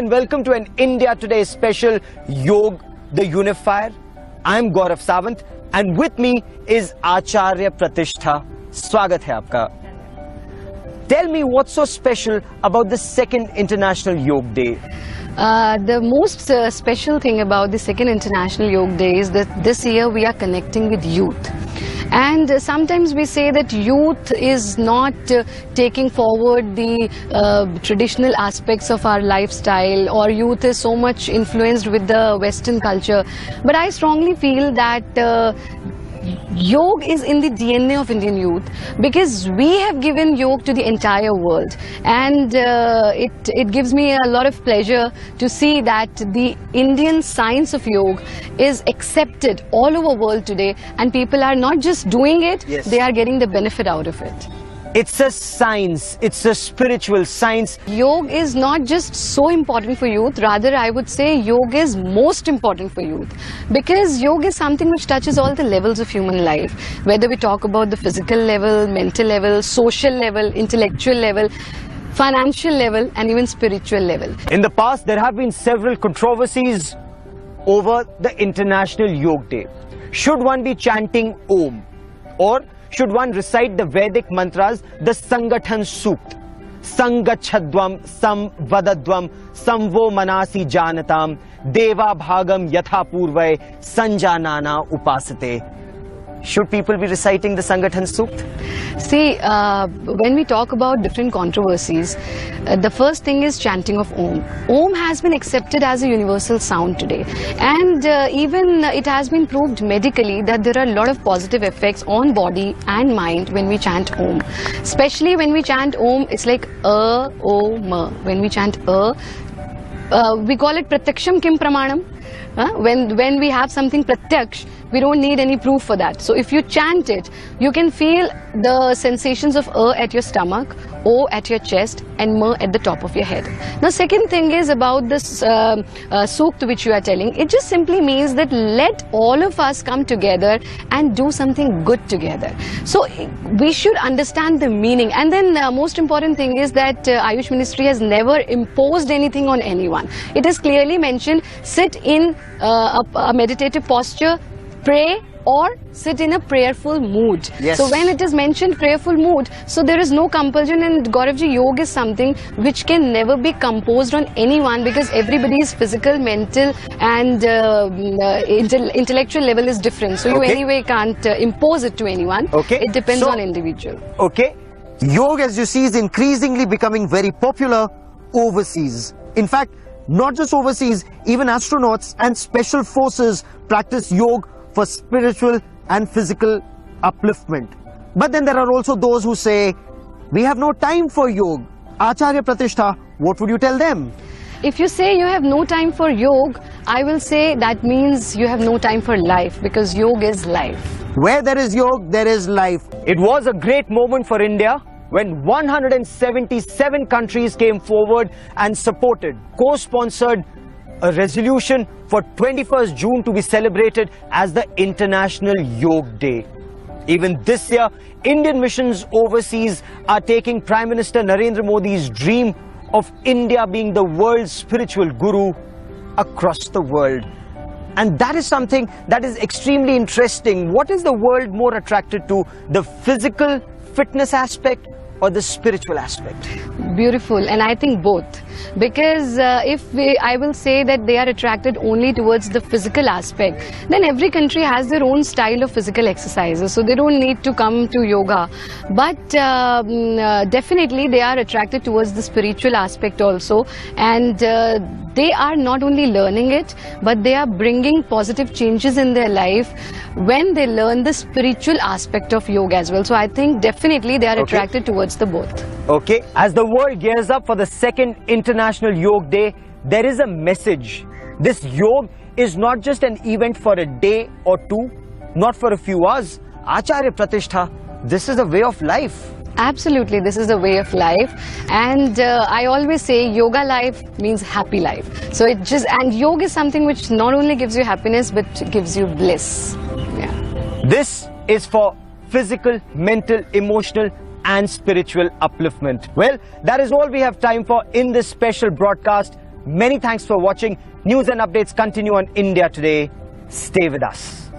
and welcome to an India Today special Yog, the Unifier. I'm Gaurav Sawant and with me is Acharya Pratishtha. Swagat hai aapka. Tell me what's so special about the second International Yog Day? The most special thing about the second International Yoga Day is that this year we are connecting with youth. And sometimes we say that youth is not taking forward the traditional aspects of our lifestyle, or youth is so much influenced with the Western culture. But I strongly feel that yoga is in the DNA of Indian youth, because we have given yoga to the entire world, and it gives me a lot of pleasure to see that the Indian science of yoga is accepted all over the world today, and people are not just doing it, yes, they are getting the benefit out of it. It's a science, it's a spiritual science. Yoga is not just so important for youth, rather I would say yoga is most important for youth, because yoga is something which touches all the levels of human life, whether we talk about the physical level, mental level, social level, intellectual level, financial level, and even spiritual level. In the past there have been several controversies over the International Yoga Day. Should one be chanting Om, or should one recite the Vedic mantras, the Sangathan Sukt? Sangachadvam, Samvadadvam, Samvo Manasi Janatam, Deva Bhagam Yatha Purvai, Sanjanana Upasate. Should people be reciting the Sangathan Sukt? See, when we talk about different controversies, the first thing is chanting of Om. Om has been accepted as a universal sound today, and even it has been proved medically that there are a lot of positive effects on body and mind when we chant Om. Especially when we chant Om, it's like O-Ma. When we chant we call it Pratyaksham Kim Pramanam. When we have something pratyaksh, we don't need any proof for that. So if you chant it, you can feel the sensations of at your stomach, O at your chest, and Ma at the top of your head. Now, second thing is about this sukt which you are telling. It just simply means that let all of us come together and do something good together. So we should understand the meaning. And then most important thing is that Ayush Ministry has never imposed anything on anyone. It is clearly mentioned, sit in a meditative posture, pray, or sit in a prayerful mood. Yes. So when it is mentioned prayerful mood, so there is no compulsion, and Gauravji, yoga is something which can never be composed on anyone, because everybody's physical, mental and intellectual level is different. So you anyway can't impose it to anyone. It depends on individual. Yoga, as you see, is increasingly becoming very popular overseas. In fact, not just overseas, even astronauts and special forces practice yoga for spiritual and physical upliftment. But then there are also those who say, we have no time for yoga. Acharya Pratishtha, what would you tell them? If you say you have no time for yoga, I will say that means you have no time for life, because yoga is life. Where there is yoga, there is life. It was a great moment for India when 177 countries came forward and supported, co-sponsored a resolution for 21st June to be celebrated as the International Yoga Day. Even this year, Indian missions overseas are taking Prime Minister Narendra Modi's dream of India being the world's spiritual guru across the world. And that is something that is extremely interesting. What is the world more attracted to, the physical fitness aspect or the spiritual aspect? Beautiful, and I think both. Because I will say that they are attracted only towards the physical aspect, then every country has their own style of physical exercises, so they don't need to come to yoga. But definitely they are attracted towards the spiritual aspect also, and they are not only learning it, but they are bringing positive changes in their life when they learn the spiritual aspect of yoga as well. So I think definitely they are attracted towards the both. As the world gears up for the second International Yoga Day, there is a message. This yoga is not just an event for a day or two, not for a few hours. Acharya Pratishtha, this is a way of life. Absolutely, this is a way of life, and I always say yoga life means happy life. So and yoga is something which not only gives you happiness but gives you bliss. Yeah. This is for physical, mental, emotional and spiritual upliftment. Well, that is all we have time for in this special broadcast. Many thanks for watching. News and updates continue on India Today. Stay with us.